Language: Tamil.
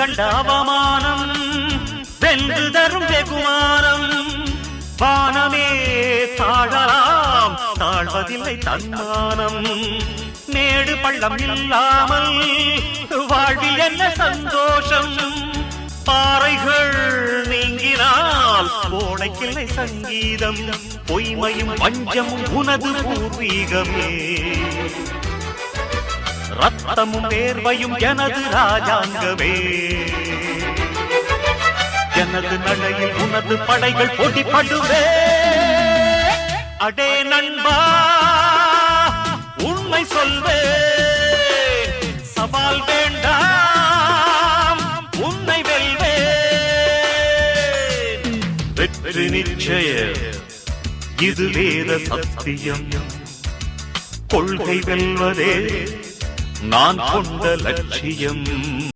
கண்ட அவமானம் வென்று தரும் வெகுமானம். வானமே தாழலாம், தாழ்வதில்லை தன்மானம். மேடு பள்ளம் இல்லாமல் வாழ்வில் என்ன சந்தோஷம். பாறைகள் நீங்கினால் கோடைக்கில்லை சங்கீதம். பொய்மையும் வஞ்சமும் உனது பூர்வீகமே. ரத்தமும் வேர்வையும் எனது ராஜாங்கமே. எனது நடையில் உனது படைகள் போட்டிப்படுவே. அடே நண்பா உண்மை சொல்வே, சவால் வேண்டாம் உன்னை வெல்வே. வெற்றி நிச்சயம் இது வேத சத்தியம். கொள்கை வெல்வதே நான் கொண்ட லட்சியம்.